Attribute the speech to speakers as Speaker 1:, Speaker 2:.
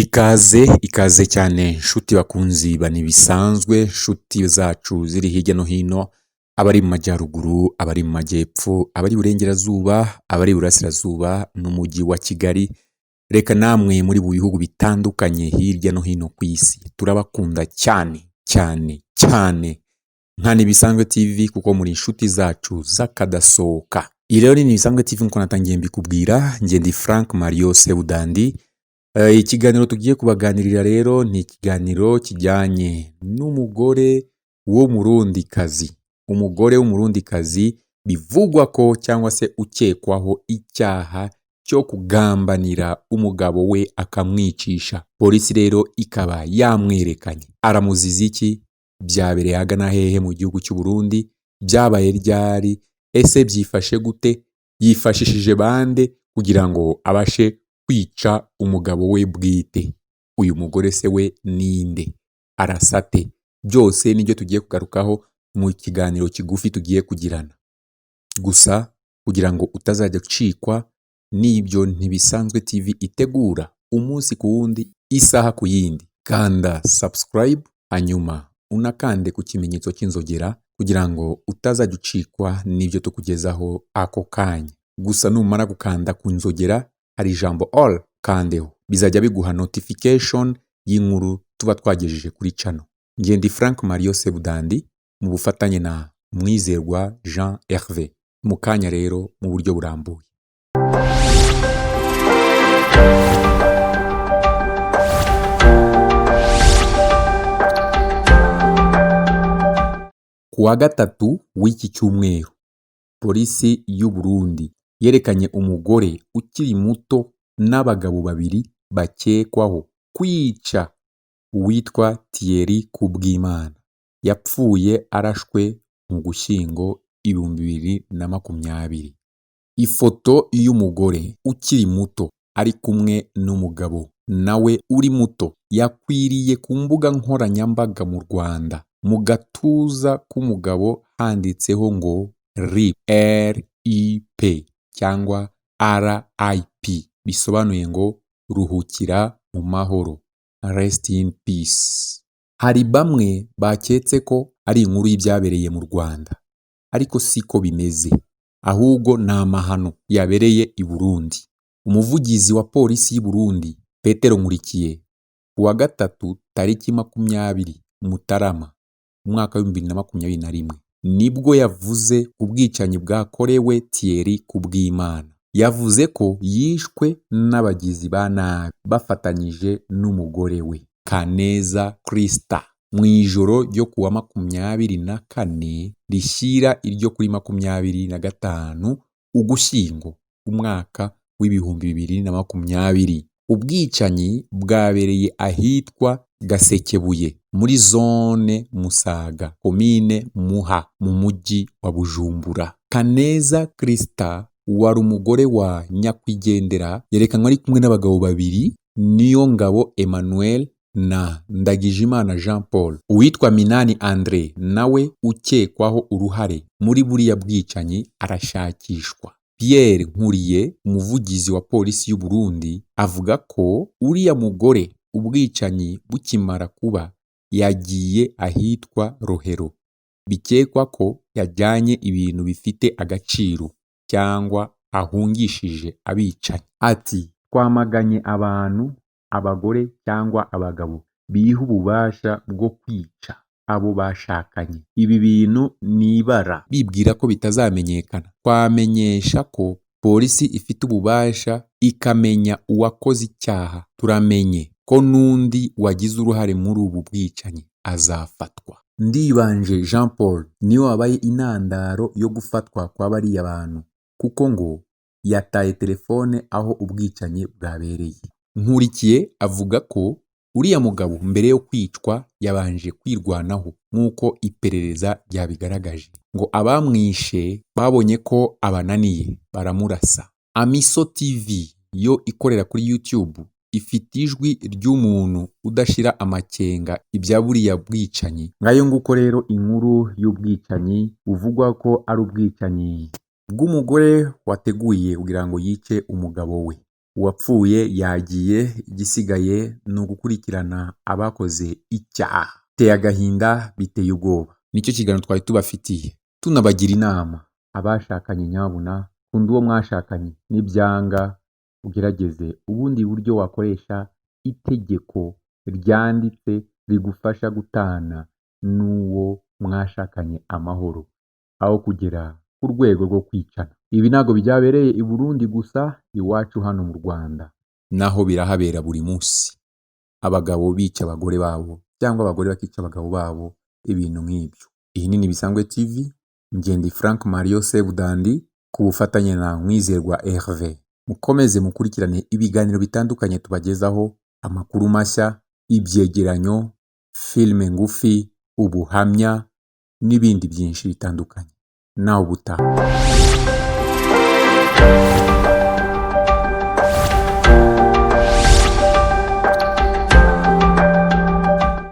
Speaker 1: Ikaze cyane nshuti bakunzi bani bisanzwe nshuti zacu ziri hirya no hino, abari mu majyaruguru, abari mu majyepfo, abari burengerazuba, abari burasirazuba n'umujyi wa Kigali, reka namwe muri bu bihugu bitandukanye hirya no hino ku isi, turabakunda cyane cyane cyane nka Nibisanzwe TV kuko muri inshuti zacu z'akadasohoka. Iyi rero ni Nibisanzwe TV nkuko natangiye mbikubwira, njye ndi Frank Mario Sebudandi. Ikiganiro tugiye kubaganirira rero ni ikiganiro kijyanye n'umugore w'umurundikazi. Umugore w'umurundikazi bivugwa ko cyangwa se ukekwaho icyaha cyo kugambanira umugabo we akamwicisha. Polisi rero ikaba yamwerekanye. Aramuziza iki? Byabereye ahagana hehe mu gihugu cy'u Burundi? Byabaye ryari? Ese byifashe gute? Yifashishije bande kugira ngo abashe kwica umugabo we bwite? Uyu mugore se we ninde? Arasate? Byose nibyo tugiye kugarukaho mu kiganiro kigufi tugiye kugirana. Gusa kugira ngo utazajya ucikwa n'ibyo Ntibisanzwe TV itegura umunsi ku wundi, isaha ku yindi, kanda subscribe hanyuma unakande ku kimenyetso cy'inzogera kugira ngo utazajya ucikwa n'ibyo tukugezaho ako kanya. Gusa numara gukanda ku nzogera hari ijambo all kandeho, bizajya biguha notification y'inkuru tuba twagejeje kuri channel. Njye ndi Frank Mario Sebudandi mu bufatanye na Mwizerwa Jean Hervé. Mu kanya rero mu buryo burambuye. Kuwa gatatu w'iki cyumweru, polisi y'u Burundi yerekanye umugore ukiri muto n'abagabo babiri bakekwaho kwica uwitwa Thierry Kubwimana. Yapfuye arashwe mu Gushyingo 2020. Ifoto y'umugore ukiri muto ari kumwe n'umugabo nawe uri muto yakwiriye ku mbuga nkoranyambaga mu Rwanda. Mu gatuza k'umugabo handitseho ngo RIP cyangwa RIP, bisobanuye ngo ruhukira mu mahoro, rest in peace. Hari bamwe baketse ko ari inkuru y'ibyabereye mu Rwanda, ariko siko bimeze, ahubwo ni amahano yabereye i Burundi. Umuvugizi wa polisi y'u Burundi Petero Nkurikiye kuwa gatatu tariki 20 Mutarama umwaka wa 2021 nibwo yavuze ubwicanyi bwakorewe Thierry Kubwimana. Yavuze ko yishwe n'abagizi ba nabi bafatanyije n'umugore we Kaneza Krista mu ijoro ryo kuwa 24 rishyira iryo kuri 25 Ugushyingo umwaka w'ibihumbi 2020. Ubwicanyi bwabereye ahitwa Gasekebuye muri zone Musaga, komine Muha, mu mujyi wa Bujumbura. Kaneza Krista wari umugore wa nyakwigendera yerekanwe ari kumwe n'abagabo babiri, Niyongabo Emmanuel na Ndagijimana Jean Paul. Uwitwa Minani André nawe ukekwaho uruhare muri buriya bwicanyi arashakishwa. Pierre Nkuriye, umuvugizi wa polisi y'u Burundi, avuga ko uriya mugore ubwicanyi bukimara kuba yagiye ahitwa Rohero. Bikekwa ko yajyanye ibintu bifite agaciro cyangwa ahungishije abicanyi. Ati twamaganye abantu, abagore cyangwa abagabo biha ububasha bwo kwica abo bashakanye. Ibi bintu nibara bibwira ko bitazamenyekana. Twamenyesha ko polisi ifite ububasha ikamenya uwakoze icyaha. Turamenye ko n'undi wagize uruhare muri ubu bwicanyi azafatwa. Ndibanje Jean Paul niwe wabaye intandaro yo gufatwa kwa bariya bantu, kuko ngo yataye telefone aho ubwicanyi bwabereye. Nkurikiye avuga ko uriya mugabo mbere yo kwicwa yabanje kwirwanaho nk'uko iperereza ryabigaragaje. Ngo abamwishe babonye ko abananiye baramurasa. Amiso TV yo ikorera kuri YouTube ifite ijwi ry'umuntu udashira amakenga ibya buriya bwicanyi. Ngayo nguko rero inkuru y'ubwicanyi uvugwa ko ari ubwicanyi bw'umugore wateguye kugira ngo yice umugabo we. uwapfuye yagiye, igisigaye ni ugukurikirana abakoze icyaha. Biteye agahinda, biteye ubwoba. Nicyo kiganiro twari tubafitiye, tunabagira inama. Abashakanye nyabuna, kunda uwo mwashakanye, nibyanga ugerageze ubundi buryo wakoresha itegeko ryanditse rigufasha gutana n'uwo mwashakanye amahoro, aho kugera ku rwego rwo kwicana. Ibi ntabwo byabereye i Burundi gusa, iwacu hano mu Rwanda naho birahabera buri munsi. Abagabo bica abagore babo cyangwa abagore bakica abagabo babo, ibintu nk'ibyo. Iyi ni Bisanzwe TV, Ngendi Frank Mario Sebudandi, ku bufatanye na Mwizerwa Herve. Mukomeze mukurikirane ibiganiro bitandukanye tubagezaho, amakuru mashya, ibyegeranyo, filime ngufi, ubuhamya n'ibindi byinshi bitandukanye. Nawe ubutaha.